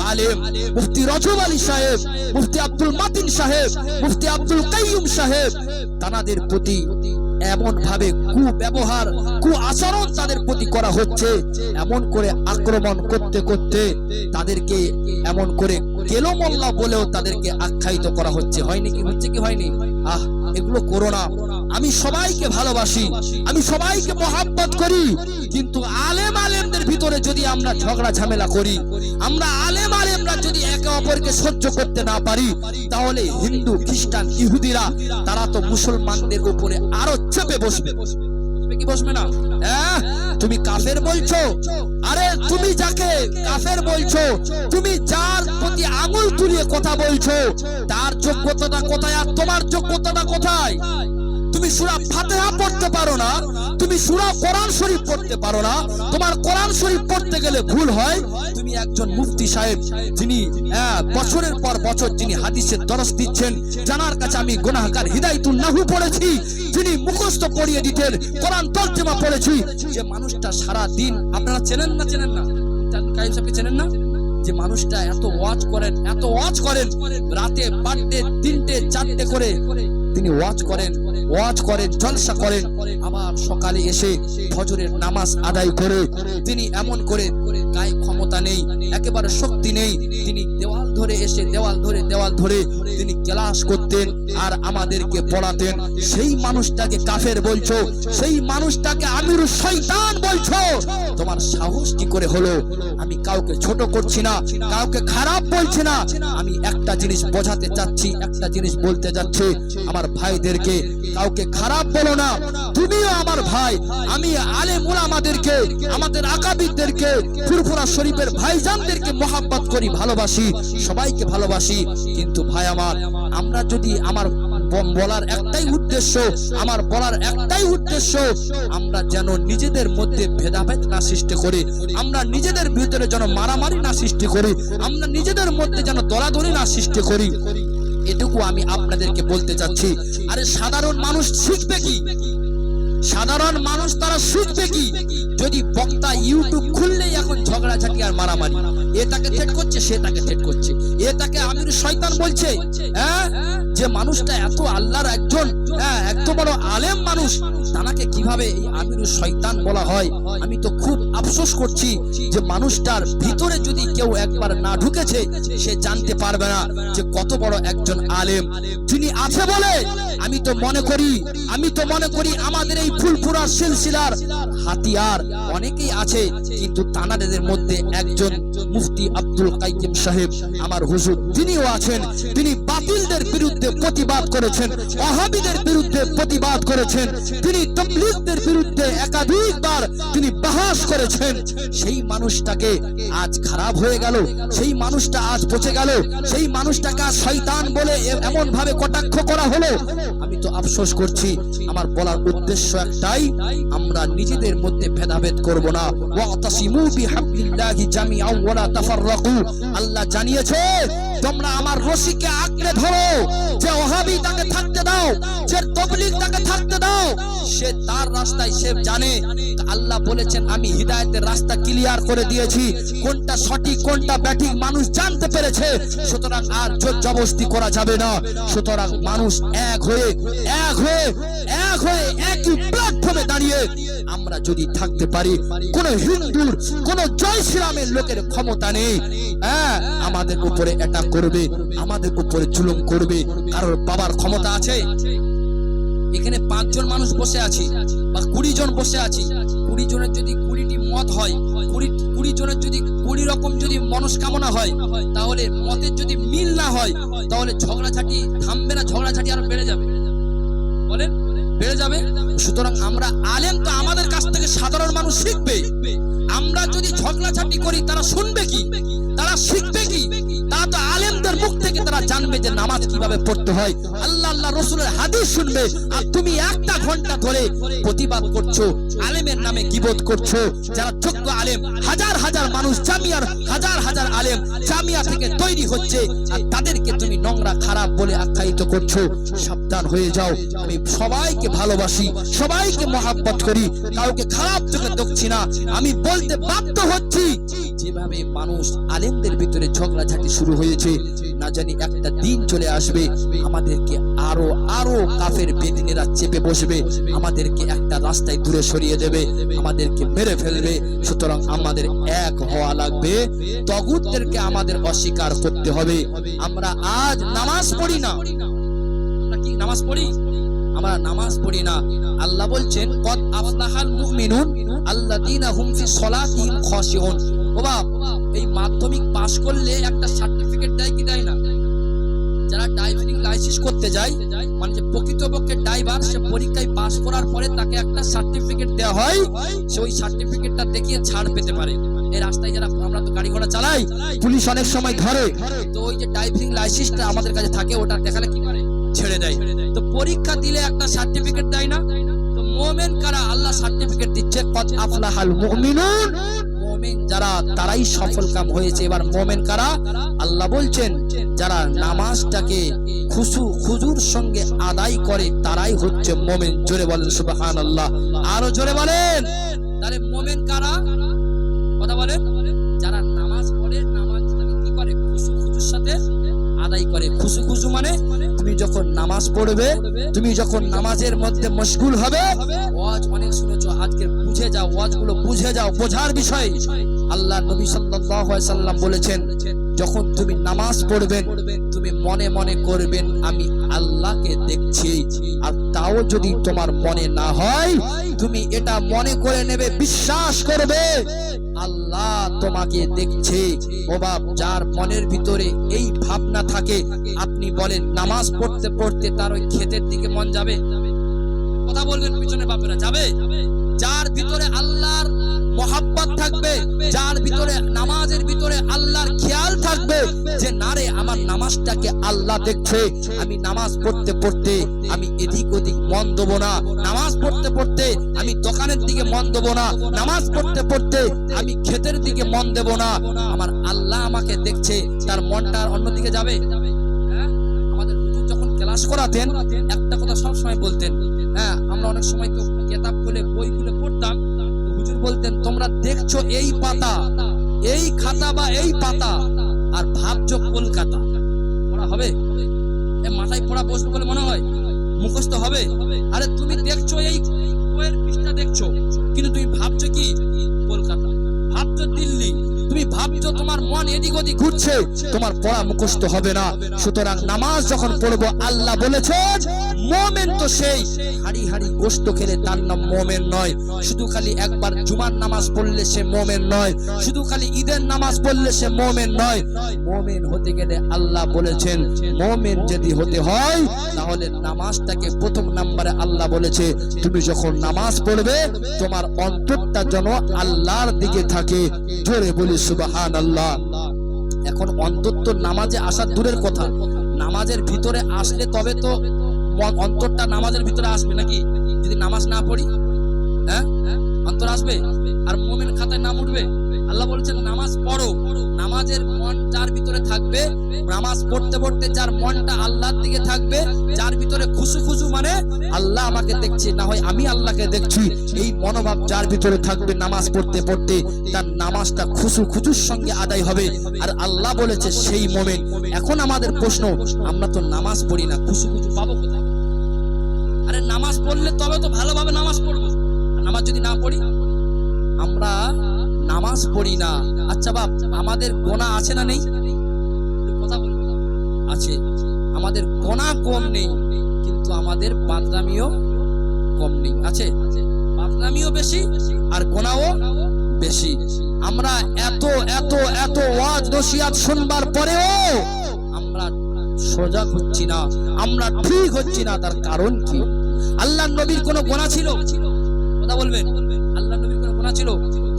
আলেম মুফতি রজব আলী সাহেব, মুফতি আব্দুল মাতিন সাহেব, মুফতি আব্দুল কাইয়ুম সাহেব, তাদের প্রতি এমন ভাবে কুব্যবহার, কু আচরণ তাদের প্রতি করা হচ্ছে, এমন করে আক্রমণ করতে করতে তাদেরকে এমন করে কেলো মোল্লা বলেও তাদেরকে আখ্যায়িত করা হচ্ছে। হয়নি কি? হচ্ছে কি হয়নি? এগুলো করো না। আমি সবাইকে ভালোবাসি, আমি সবাইকে মহব্বত করি, কিন্তু আলেমদের ভিতরে যদি আমরা ঝগড়া ঝামেলা করি, আমরা আলেমরা যদি একে অপরকে সহ্য করতে না পারি, তাহলে হিন্দু, খ্রিস্টান, ইহুদিরা তারা তো মুসলমানদের উপরে আরো চেপে বসবে। কি বসবে না? তুমি কাফের বলছো, আরে তুমি যাকে কাফের বলছো, তুমি যার প্রতি আঙুল তুলিয়ে কথা বলছো, তার যোগ্যতাটা কোথায় আর তোমার যোগ্যতাটা কোথায়? তুমি সূরা ফাতিহা পড়তে পারো না, তুমি সূরা কোরআন শরীফ পড়তে পারো না, তোমার কোরআন শরীফ পড়তে গেলে ভুল হয়। তুমি একজন মুফতি সাহেব, যিনি বছরের পর বছর যিনি হাদিসের দরস দিচ্ছেন, জানার কাছে আমি গুনাহগার, হিদায়াতুন নাহু পড়েছি, যিনি মুখস্থ পড়িয়ে দিতেন, কোরআন তরজমা পড়েছি, যে মানুষটা সারা দিন, আপনারা চেনেন না কাইম সাহেবকে চেনেন না? যে মানুষটা এত ওয়াজ করেন, রাতে 2টে 3টে 4টে করে তিনি ওয়াজ করেন, জলসা করেন, আবার সকালে এসে ফজরের নামাজ আদায় করে তিনি এমন করে গায়ে ক্ষমতা নেই, একেবারে শক্তি নেই, তিনি দেওয়াল ধরে তিনি ক্লাস করতেন আর আমাদেরকে পড়াতেন। সেই মানুষটাকে কাফের বলছো, সেই মানুষটাকে আমিরুশ শয়তান বলছো, তোমার সাহস কি করে হলো? আমি কাউকে ছোট করছি না, কাউকে খারাপ বলছি না, আমি একটা জিনিস বোঝাতে চাচ্ছি, একটা জিনিস বলতে যাচ্ছি, আমার ভাইদেরকে কাউকে খারাপ বলো না, তুমিও আমার ভাই। আমি আলেম উলামাদেরকে, আমাদের আকাবিরদেরকে, ফুরফুরা শরীফের ভাইজানদেরকে মহব্বত করি, ভালোবাসি, সবাইকে ভালোবাসি, কিন্তু ভাই আমার, আমরা যদি আমার বলার একটাই উদ্দেশ্য, আমরা যেন নিজেদের মধ্যে ভেদাভেদ না সৃষ্টি করি, আমরা নিজেদের ভিতরে যেন মারামারি না সৃষ্টি করি, আমরা নিজেদের মধ্যে যেন দলাদলি না সৃষ্টি করি, এটুকু আমি আপনাদেরকে বলতে চাচ্ছি। আরে সাধারণ মানুষ শিখবে কি? সাধারণ মানুষ তারা শিখবে কি? যদি বক্তা ইউটিউব খুললেই এখন ঝগড়াঝাটি আর মারামারি, এ তাকে থ্রেট করছে, সে তাকে থ্রেট করছে, এ তাকে আমির শয়তান বলছে। যে মানুষটা এত আল্লাহর একজন এত বড় আলেম মানুষ, তাকে কিভাবে এই আমির শয়তান বলা হয়? আমি তো খুব আফসোস করছি যে মানুষটার ভিতরে যদি কেউ একবার না ঢুকেছে, সে জানতে পারবে না যে কত বড় একজন আলেম যিনি আছে বলে। আমি তো মনে করি আমাদের এই ফুলপুরা সিলসিলার হাতিয়ার অনেকেই আছে, কিন্তু তানাদের মধ্যে একজন মুফতি আব্দুল কাইয়ুম সাহেব আমার হুজুর, তিনিও আছেন। তিনি বাতিলদের বিরুদ্ধে প্রতিবাদ করেছেন, ওয়াহাবিদের বিরুদ্ধে প্রতিবাদ করেছেন, তিনি তাবলীগদের বিরুদ্ধে একাধিকবার তিনি বাহাস করেছেন। সেই মানুষটাকে আজ খারাপ হয়ে গেল, সেই মানুষটা আজ পচে গেল, সেই মানুষটাকে শয়তান বলে এমন ভাবে কটাক্ষ করা হলো। আমি তো আফসোস করছি। আমার বলার উদ্দেশ্য একটাই, আমরা নিজেদের মধ্যে ভেদাভেদ করব না। ওয়াতাসিমু বিহাবলিল্লাহি জামিআন ওয়া লা তাফাররাকু। আল্লাহ জানিয়েছে তোমরা আমার রশিকে আঁকড়ে ধরো। যে ওয়াহাবি তাকে থাকতে দাও, যে তাবলীগ তাকে থাকতে দাও, সে তার রাস্তায় সে জানে। আল্লাহ বলেছেন আমি হিদায়াতের রাস্তা ক্লিয়ার করে দিয়েছি, কোনটা সঠিক কোনটা ব্যাঠিক মানুষ জানতে পেরেছে, সুতরাং আর জোর জবরদস্তি করা যাবে না। সুতরাং মানুষ এক হয়ে একই প্ল্যাটফর্মে দাঁড়িয়ে আমরা যদি থাকতে পারি, কোন হিন্দুর কোন জয় শ্রীরামের লোকের ক্ষমতা নেই আমাদের উপরে অ্যাটাক করবে, আমাদের উপরে জুলুম করবে। কারোর বাবার ক্ষমতা আছে? এখানে 5 জন মানুষ বসে আছি বা 20 জন বসে আছি, 20 জনের যদি 20টি মত হয়, 20 জনের যদি 20 রকম যদি মনস্কামনা হয়, তাহলে মতের যদি মিল না হয়, তাহলে ঝগড়াঝাটি থামবে না, ঝগড়াঝাটি আরো বেড়ে যাবে। বলেন বেড়ে যাবে। সুতরাং আমরা আলেম তো আমাদের কাছ থেকে সাধারণ মানুষ শিখবে। আমরা যদি ঝগড়াঝাটি করি, তারা শুনবে কি? তারা শিখবে কি? তারা তো আলেমদের মুখ থেকে তারা জানবে। জানবে যে নামাজ কিভাবে পড়তে হয়, আল্লাহ রাসূলের হাদিস শুনবে। আর তুমি একটা ঘন্টা ধরে প্রতিবাদ করছো, আলেমের নামে গীবত করছো। যারা যোগ্য আলেম, হাজার হাজার মানুষ জামিয়ার, হাজার হাজার আলেম জামিয়া থেকে তৈরি হচ্ছে, আর তাদেরকে তুমি নোংরা খারাপ বলে আখ্যায়িত করছো। সাবধান হয়ে যাও। আমি সবাইকে ভালোবাসি, সবাইকে মহব্বত করি, কাউকে খারাপ চোখে দেখছি না। আমি বলতে বাধ্য হচ্ছি, যেভাবে মানুষ আলেমদের ভিতরে ঝগড়াঝাটি শুরু হয়েছে, না জানি একটা দিন চলে আসবে আমাদেরকে আরো আরো কাফের বেদিনেরা চেপে বসবে, আমাদেরকে একটা রাস্তায় দূরে সরিয়ে দেবে, আমাদেরকে মেরে ফেলবে। সুতরাং আমাদের এক হওয়া লাগবে, তাগুতদেরকে আমাদের অস্বীকার করতে হবে। আমরা আজ নামাজ পড়ি না, আমরা কি নামাজ পড়ি? আমরা নামাজ পড়ি না। আল্লাহ বলছেন কদ আফলাহাল মুমিনুন আল্লাযীনা হুম ফি সলাতিহিম খাশিউন। ও বাপ, এই মাধ্যমিক পাস করলে একটা সার্টিফিকেট দেয় কি দেয় না? যারা ড্রাইভিং লাইসেন্স করতে যায়, মানে যে প্রকৃতপক্ষে ড্রাইভার, সে পরীক্ষায় পাস করার পরে তাকে একটা সার্টিফিকেট দেওয়া হয়, সে ওই সার্টিফিকেটটা দেখিয়ে ছাড় পেতে পারে। এই রাস্তায় যারা আমরা তো গাড়ি ঘোড়া চালাই, পুলিশ অনেক সময় ধরে, তো ওই যে ড্রাইভিং লাইসেন্সটা আমাদের কাছে থাকে, ওটা দেখালে কি করে? ছেড়ে দেয়। তো পরীক্ষা দিলে একটা সার্টিফিকেট দেয় না? তো মুমিন কারা? আল্লাহ সার্টিফিকেট দিচ্ছে কদ আফলাহাল মুমিনুন, মুমিন যারা তারাই সফল কাম হয়েছে। এবার মুমিন কারা? আল্লাহ বলছেন যারা নামাজটাকে খুজুর সঙ্গে আদায় করে তারাই হচ্ছে মুমিন। জোরে বলেন সুবহানাল্লাহ, আরো জোরে বলেন। তাহলে মুমিন কারা? কথা বলেন। যারা নামাজ পড়ে, নামাজটাকে কি করে? খুজুর সাথে আদায় করে। খুজু মানে তুমি যখন নামাজ পড়বে, তুমি যখন নামাজের মধ্যে মশগুল হবে, ওয়াজ অনেক শুনেছো, আজকে বুঝে যাও, ওয়াজগুলো বুঝে যাও, বোঝার বিষয়। আল্লাহ নবী সাল্লাল্লাহু আলাইহি সাল্লাম বলেছেন, যখন তুমি নামাজ পড়বেন তুমি মনে মনে করবেন আমি আল্লাহকে দেখছি। আর তাও যদি তোমার মনে না হয়, তুমি এটা মনে করে নেবে, বিশ্বাস করবে আল্লাহ তোমাকে দেখছে। ও বাপ, যার মনের ভিতরে এই ভাবনা থাকে, আপনি বলেন নামাজ পড়তে পড়তে তার ওই ক্ষেতের দিকে মন যাবে? কথা বলবেন পিছনে বাপেরা, যাবে? যার ভিতরে আল্লাহর মহাব্বত থাকবে, যার ভিতরে নামাজের ভিতরে আল্লাহর খেয়াল থাকবে যে না রে, আমার নামাজটাকে আল্লাহ দেখছে, আমি নামাজ পড়তে পড়তে আমি এদিক ওদিক মন দেবো না, নামাজ পড়তে পড়তে আমি দোকানের দিকে মন দেবো না, নামাজ পড়তে পড়তে আমি ক্ষেতের দিকে মন দেবো না, আমার আল্লাহ আমাকে দেখছে, তার মনটা অন্যদিকে যাবে? হ্যাঁ, আমাদের হুজুর যখন ক্লাস করাতেন একটা কথা সব সময় বলতেন। হ্যাঁ, আমরা অনেক সময় তো কিতাব খুলে বই খুলে পড়তাম, হুজুর বলতেন তোমরা দেখছো এই পাতা, এই খাতা বা এই পাতা, আর ভাবছো কলকাতা। পড়া হবে? মাথায় পড়া বসবে বলে মনে হয়? মুখস্থ হবে? আরে তুমি দেখছো এই বইয়ের পৃষ্ঠা দেখছো, কিন্তু তুমি ভাবছো কি? কলকাতা, ভাবছো দিল্লি, তুমি ভাবছো, তোমার মন এদিক ওদিক ঘুরছে, তোমার পড়া মুখস্থ হবে না। সুতরাং নামাজ যখন পড়বো, আল্লাহ বলেছেন মুমিন তো সেই হাড়ি হাড়ি গোশত খেলে তার নাম মুমিন নয়। শুধু খালি একবার জুমার নামাজ পড়লে সে মুমিন নয়, শুধু খালি ঈদের নামাজ পড়লে সে মুমিন নয়। মুমিন হতে গেলে আল্লাহ বলেছেন, মুমিন যদি হতে হয় তাহলে নামাজটাকে প্রথম নম্বরে আল্লাহ বলেছে, তুমি যখন নামাজ পড়বে তোমার অন্তরটা যেন আল্লাহর দিকে থাকে। জোরে বলি সুবহানাল্লাহ। এখন অন্তর তো নামাজে আসার দূরের কথা, নামাজের ভিতরে আসলে তবে তো অন্তরটা নামাজের ভিতরে আসবে নাকি? যদি নামাজ না পড়ি, হ্যাঁ, অন্তর আসবে? আর মুমিন খাতায় নাম উঠবে? আল্লাহ বলেছেন নামাজ পড়ো, নামাজের মন যার ভিতরে থাকবে, নামাজ পড়তে পড়তে যার মনটা আল্লাহর দিকে থাকবে, যার ভিতরে খুশু মানে আল্লাহ আমাকে দেখছে, না হয় আমি আল্লাহকে দেখছি, এই মনোভাব যার ভিতরে থাকবে, নামাজ পড়তে পড়তে তার নামাজটা খুশুর সঙ্গে আদায় হবে, আর আল্লাহ বলেছে সেই মুমিন। এখন আমাদের প্রশ্ন, আমরা তো নামাজ পড়ি না, খুশু পাবো কোথায়? আরে নামাজ পড়লে তবে তো ভালোভাবে নামাজ পড়বো, নামাজ যদি না পড়ি, আমরা নামাজ পড়ি না। আচ্ছা বাপ, আমাদের গোনা আছে না নেই? কথা বলবো, আছে। আমাদের গোনা কম নেই, কিন্তু আমাদের বাদরামিও কম নেই, আছে। বাদরামিও বেশি আর গোনাও বেশি। আমরা এত এত এত ওয়াজ নসিহত শুনবার পরেও আমরা সজাগ হচ্ছি না, আমরা ঠিক হচ্ছি না। তার কারণ কি? আল্লাহ নবীর কোনো গোনা ছিল? কথা বলবেন, আল্লাহ নবীর কোনো গোনা ছিল?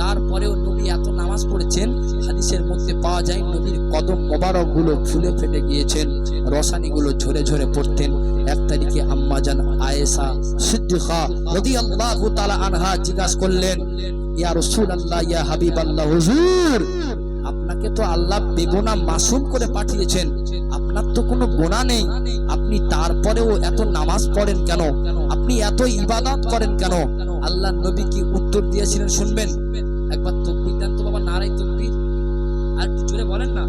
তারপরেও নবী এত নামাজ পড়েছেন, হাদিসের মধ্যে পাওয়া যায় নবীর কদম মোবারক গুলো ফুলে ফেটে গিয়েছেন, রসানি গুলো ঝরে ঝরে পড়তেন। এক তারিখে আম্মা জান আয়েশা সিদ্দিকা রাদিয়াল্লাহু তাআলা আনহা জিজ্ঞাসা করলেন, ইয়া রাসূলুল্লাহ, ইয়া হাবিবাল্লাহ, হুজুর আপনাকে তো আল্লাহ বেগুনা মাসুম করে পাঠিয়েছেন, আপনার তো কোনো গুনাহ নেই, আপনি তারপরেও এত নামাজ পড়েন কেন, আপনি এত ইবাদত করেন কেন? আল্লাহ নবী কি উত্তর দিয়েছিলেন শুনবেন? একবার তাকবীর দেন তো বাবা, নারায়ে তাকবীর। আর একটু জোরে বলেন না,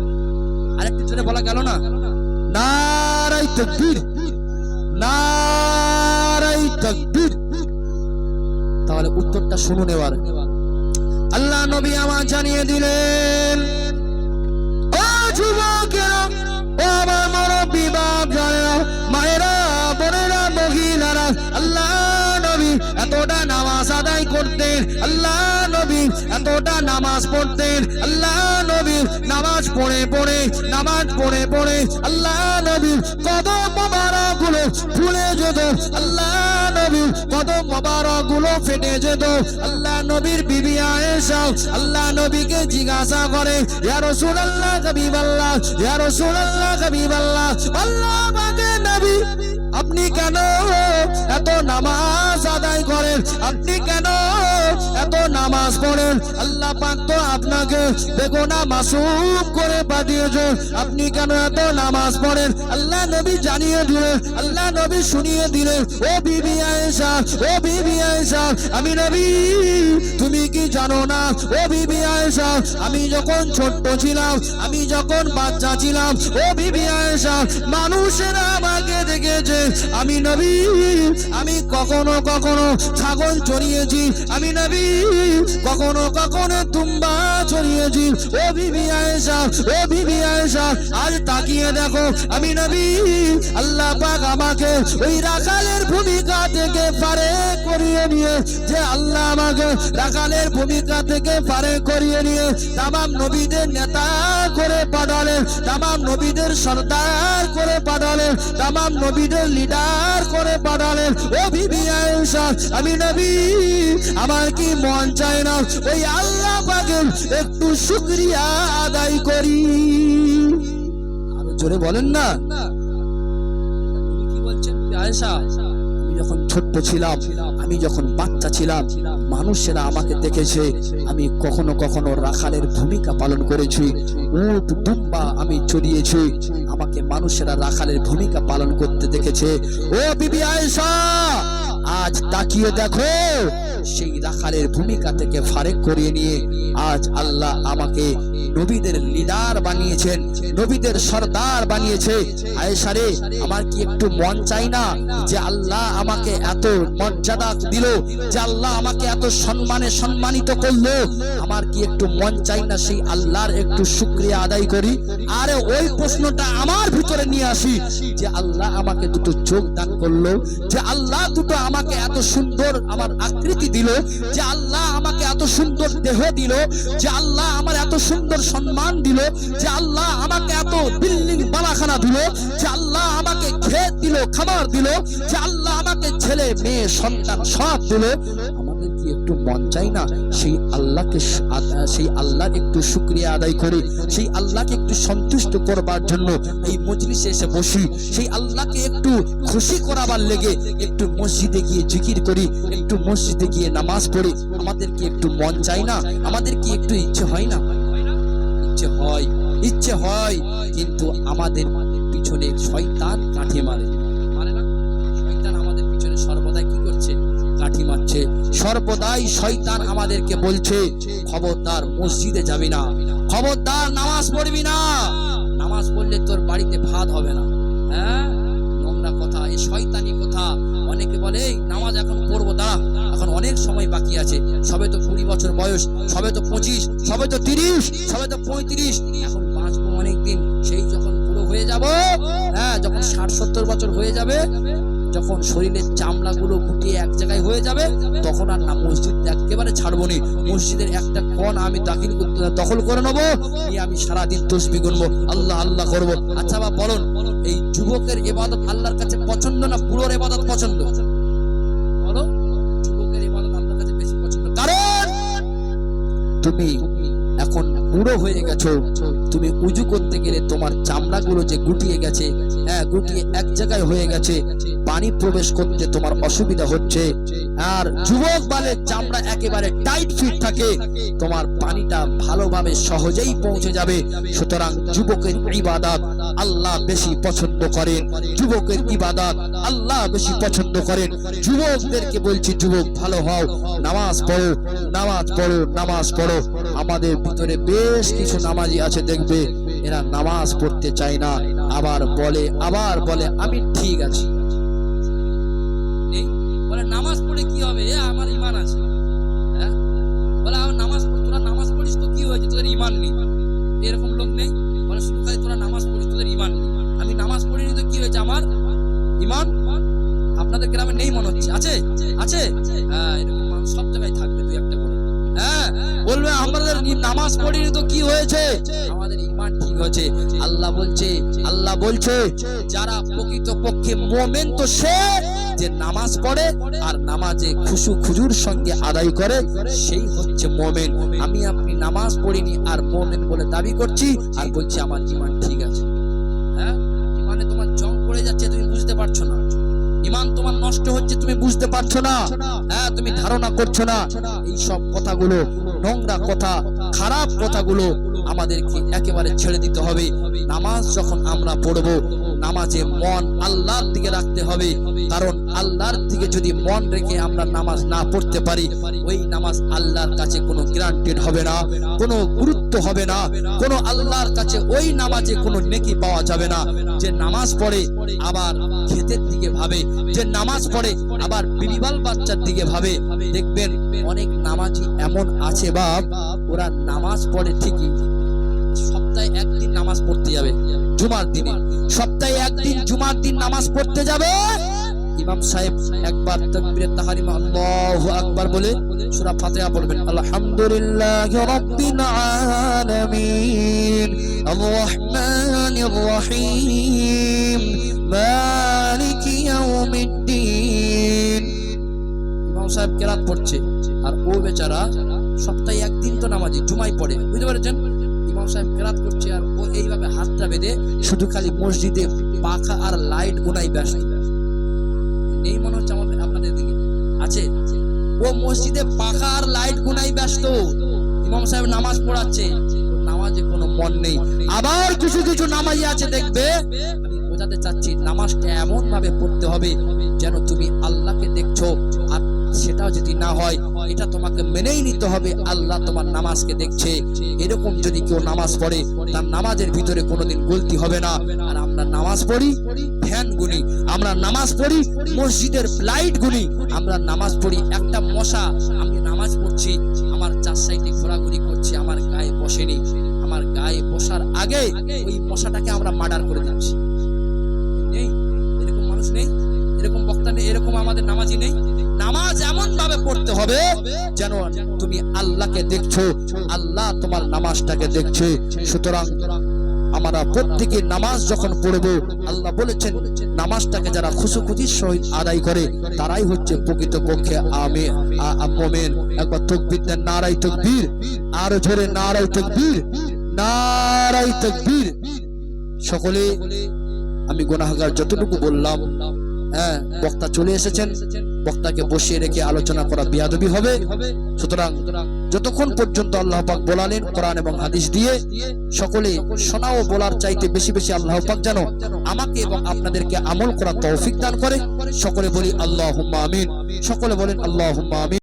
আর একটু জোরে বলা গেল না? নারায়ে তাকবীর, নারায়ে তাকবীর। তাহলে উত্তরটা শুনুন এবার। আল্লাহ নবী আমার জানিয়ে দিলেন, ও যুবকেরা, ও আমার মুরব্বি বাপ জানেরা, মায়েরা, বোনেরা, মহিলারা, আল্লাহ নবী এতটা নামাজ আদায় করতেন, আল্লাহ নবী এতটা নামাজ পড়তেন, আল্লাহ নবী নামাজ পড়ে পড়ে আল্লাহ নবী কদম মোবারক গুলো ফুলে যেত, আল্লাহ নবী কদম মোবারক গুলো ফেটে যেত। আল্লাহ নবীর বিবি আয়েশা আল্লাহ নবীকে জিজ্ঞাসা করে, ইয়া রাসূলুল্লাহ, হাবিবাল্লাহ, ইয়া রাসূলুল্লাহ, হাবিবাল্লাহ, আল্লাহ পাকের নবী আপনি কেন এত নামাজ আদায় করেন, আপনি কেন এত নামাজ পড়েন? আল্লাহ পাক তো আপনাকে বেগুনা মাসুম করে পাঠিয়েছেন, আপনি কেন এত নামাজ পড়েন? আল্লাহ নবী জানিয়ে দিলেন, আল্লাহ নবী শুনিয়ে দিলেন, ও বিবি আয়েশা, ও বিবি আয়েশা, আমি নবী তুমি কি জানো না? ও বিবি আয়েশা, আমি যখন ছোট্ট ছিলাম, আমি যখন বাচ্চা ছিলাম, ও বিবি আয়েশা, মানুষেরা আমাকে দেখেছে আমি নবী, আমি কখনো কখনো ছাগল চড়িয়েছি, আমি নবী কখনো কখনো তুম্বা চড়িয়েছি। ও বিবি আয়েশা, ও বিবি আয়েশা, আজ তাকিয়ে দেখো আমি নবী, আল্লাহ পাক আমাকে ওই রাখালের ভূমিকা থেকে পারে করিয়ে নিয়ে, যে আল্লাহ আমাকে রাখালের ভূমিকা থেকে পারে করিয়ে নিয়ে তামাম নবীদের নেতা করে পাঠালেন, তামাম নবীদের সর্দার করে পাঠালেন, তামাম নবীদের লিডার করে পাঠালেন। ও বিবি আয়েশা, আমি নবী আমার কি মন চায় না ওই আল্লাহ পাকের একটু শুকরিয়া আদায় করি? আরো জোরে বলেন না। কি বলছেন আয়েশা? আমি যখন ছোট্ট ছিলাম, আমি যখন বাচ্চা ছিলাম, মানুষেরা আমাকে দেখেছে আমি কখনো কখনো রাখালের ভূমিকা পালন করেছি, উট দুম্বা আমি চড়িয়েছি, আমাকে মানুষেরা রাখালের ভূমিকা পালন করতে দেখেছে। ও বিবি আয়েশা, আজ তাকিয়ে দেখো সেই রাখালের ভূমিকা থেকে ফারেক করিয়ে নিয়ে আজ আল্লাহ আমাকে নবীদের লিডার বানিয়েছেন, নবীদের সর্দার বানিয়েছে। আয়েশা রে, আমার কি একটু মন চাই না যে আল্লাহ আমাকে এত মর্যাদা দিল, যে আল্লাহ আমাকে এত সম্মানে সম্মানিত করলো, আমার কি একটু মন চাই না সেই আল্লাহর একটু শুকরিয়া আদায় করি? আরে ওই প্রশ্নটা আমার ভিতরে নিয়ে আসি, যে আল্লাহ আমাকে দুটো চোখ দান করলো, যে আল্লাহ দুটো আমাকে এত সুন্দর আমার আকৃতি দিল, যে আল্লাহ আমাকে এত সুন্দর দেহ দিল, যে আল্লাহ আমার এত সুন্দর সম্মান দিল, যে আল্লাহ আমাকে এত বিল্ডিং বালাখানা দিল, যে আল্লাহ আমাকে ক্ষেত দিল, খাবার দিল, যে আল্লাহ আমাকে ছেলে মেয়ে সন্তান সব দিল, আমাদের কি একটু মন চাই না সেই আল্লাহকে, সেই আল্লাহর একটু শুকরিয়া আদায় করে, সেই আল্লাহকে একটু সন্তুষ্ট করবার জন্য এই মজলিসে এসে বসি, সেই আল্লাহকে একটু খুশি করাবার লেগে একটু মসজিদে গিয়ে জিকির করি, একটু মসজিদে গিয়ে নামাজ পড়ি? আমাদের কি একটু মন চাই না? আমাদের কি একটু ইচ্ছে হয় না? ইচ্ছে হয়, কিন্তু আমাদের পিছনে শয়তান কাঠি মারে না? শয়তান আমাদের পিছনে সর্বদাই কি করছে? কাঠি মারছে। সর্বদাই শয়তান আমাদেরকে বলছে, খবরদার মসজিদে যাবি না, খবরদার নামাজ পড়বি না, নামাজ পড়লে তোর বাড়িতে ভাত হবে না। হ্যাঁ, নোংরা কথা, এই শয়তানি কথা। অনেকে বলে নামাজ এখন পড়বো, দাঁড়া, এখন অনেক সময় বাকি আছে, সবে তো 20 বছর বয়স, সবে তো 25, সবে তো 30, সবে তো 35, এখন বাঁচবো অনেকদিন, সেই যখন পুরো হয়ে যাব, হ্যাঁ, যখন 60-70 বছর হয়ে যাবে, যখন শরীরের চামড়া গুলো গুটিয়ে এক জায়গায় হয়ে যাবে, তখন আর না মসজিদ একেবারে ছাড়বো নি, মসজিদের একটা কোণ আমি দখল করে নেবো, নিয়ে আমি সারাদিন তসবিহ গুনবো, আল্লাহ আল্লাহ করবো। আচ্ছা বা বলুন, এই যুবকের ইবাদত আল্লাহর কাছে পছন্দ না বুড়োর ইবাদত পছন্দ? বলো, যুবকের ইবাদত আল্লাহর কাছে বেশি পছন্দ। কারণ তুমি এখন বুড়ো হয়ে গেছো, তুমি উজু করতে গেলে তোমার চামড়াগুলো যে গুটিয়ে গেছে, গুটিয়ে এক জায়গায় হয়ে গেছে, পানি প্রবেশ করতে তোমার অসুবিধা হচ্ছে। আর যুবক বালের চামড়া একেবারে টাইট ফিট থাকে, তোমার পানিটা ভালোভাবে সহজেই পৌঁছে যাবে। সুতরাং যুবকের ইবাদত আল্লাহ বেশি পছন্দ করেন, যুবকের ইবাদত আল্লাহ বেশি পছন্দ করেন। যুবকদেরকে বলছি, যুবক ভালো হও, নামাজ পড়ো, নামাজ পড়ো, নামাজ পড়ো। আমাদের ভিতরে বেশ কিছু নামাজি আছে, দেখবে এরা নামাজ পড়তে চায় না, আবার বলে আমি ঠিক আছি। বলে নামাজ পড়ে কি হবে, আমার ঈমান আছে। বলে নামাজ পড়, তোরা নামাজ পড়িস তো কি হয়েছে, তোদের ঈমান নেই। এরকম লোক নেই? বলে শুধু খালি তোরা নামাজ পড়িস, তোদের ঈমান নেই। আমি নামাজ পড়িনি তো কি হয়েছে, আমার ঈমান। আপনাদের গ্রামে নেই মনে হচ্ছে, আছে আছে। এরকম মানুষ সব জায়গায় থাকবে, দুই একটা করে। বলবে আমাদের নামাজ পড়িনি তো কি হয়েছে, আমাদের ঈমান ঠিক হয়েছে। আল্লাহ বলছে যারা প্রকৃতপক্ষে মুমিন তো সে যে নামাজ পড়ে আর নামাজে খুশু খুজুর সঙ্গে আদায় করে, সেই হচ্ছে মুমিন। আমি আপনি নামাজ পড়িনি আর মুমিন বলে দাবি করছি আর বলছি আমার ঈমান ঠিক আছে। ঈমানে তোমার জং পড়ে যাচ্ছে, তুমি বুঝতে পারছো না। ঈমান তোমার নষ্ট হচ্ছে, তুমি বুঝতে পারছো না। তুমি ধারণা করছো না। এই সব কথাগুলো, নোংরা কথা, খারাপ কথাগুলো আমাদেরকে একেবারে ছেড়ে দিতে হবে। নামাজ যখন আমরা পড়বো, নামাজে মন আল্লাহর দিকে রাখতে হবে। কারণ আল্লাহর দিকে যদি মন রেখে আমরা নামাজ না পড়তে পারি, ওই নামাজ আল্লাহর কাছে কোনো গ্যারান্টেড হবে না, কোনো গুরুত্ব হবে না, কোনো আল্লাহর কাছে ওই নামাজে কোনো নেকি পাওয়া যাবে না। যে নামাজ পড়ে আবার ক্ষেতের দিকে ভাবে, যে নামাজ পড়ে আবার বিবিবাল বাচ্চার দিকে ভাবে। দেখবেন অনেক নামাজি এমন আছে বাপ, ওরা নামাজ পড়ে ঠিকই, সপ্তাহে একদিন নামাজ পড়তে যাবে জুমার দিনে, সপ্তাহে একদিন জুমার দিন নামাজ পড়তে যাবে। ইমাম সাহেব একবার তাকবীরে তাহরিমা আল্লাহু আকবার বলে সূরা ফাতিহা পড়বেন, আলহামদুলিল্লাহি রাব্বিল আলামিন আর রহমানির রহিম মালিকি ইয়াউমিদ্দিন। ইমাম সাহেব কেরাত পড়ছে আর ও বেচারা সপ্তাহে একদিন তো নামাজি, জুমায় পড়ে, বুঝতে পেরেছেন? ইমাম সাহেব কেরাত করছে আর ও এইভাবে হাতটা বেঁধে শুধু খালি মসজিদে পাখা আর লাইট গুনাই ব্যস্ত। নেই মনে হচ্ছে আমাদের, আপনাদের দিকে আছে? ও মসজিদে পাখা আর লাইট গুনাই ব্যস্ত, ইমাম সাহেব নামাজ পড়াচ্ছে, নামাজে কোনো মন নেই। আবার কিছু কিছু নামাজি আছে দেখবে, আমি বোঝাতে চাচ্ছি নামাজটা এমন ভাবে পড়তে হবে যেন তুমি আল্লাহকে দেখছো। আর সেটাও যদি না হয়, এটা তোমাকে মেনেই নিতে হবে আল্লাহ তোমার নামাজকে দেখছে। এরকম যদি কেউ নামাজ পড়ে, তার নামাজের ভিতরে কোনোদিন গলতি হবে না। আর আমরা নামাজ পড়ি ফ্যান গুনি, আমরা নামাজ পড়ি মসজিদের লাইট গুনি, আমরা নামাজ পড়ি একটা মশা, আমি নামাজ পড়ছি আমার চার সাইডে ঘোরাঘুরি করছি, আমার গায়ে বসেনি, আমার গায়ে বসার আগে ওই মশাটাকে আমরা মার্ডার করে দিচ্ছি। নেই এরকম মানুষ, নেই এরকম বক্তা নেই, এরকম আমাদের নামাজি নেই। নামাজ এমন ভাবে পড়তে হবে যেন তুমি আল্লাহকে দেখছো, আল্লাহ তোমার নামাজটাকে দেখছে। সুতরাং আমরা প্রত্যেকে নামাজ যখন পড়বো, আল্লাহ বলেছেন নামাজটাকে যারা খুশুখুজির সহিত আদায় করে তারাই হচ্ছে প্রকৃতপক্ষে মুমিন। একবার তাকবীর দেন, নারায়ে তাকবীর, আরো জোরে নারায়ে তাকবীর, নারায়ে তাকবীর। সকলে আমি গুনাহগার যতটুকু বললাম, বক্তা চলে এসেছেন, বক্তাকে বসিয়ে রেখে আলোচনা করা বিয়াদবি হবে। সুতরাং যতক্ষণ পর্যন্ত আল্লাহ পাক বলালেন কোরআন এবং হাদিস দিয়ে, সকলে শোনা ও বলার চাইতে বেশি বেশি আল্লাহ পাক যেন আমাকে এবং আপনাদেরকে আমল করার তৌফিক দান করে। সকলে বলি আল্লাহুম্মা আমিন, সকলে বলেন আল্লাহুম্মা আমিন।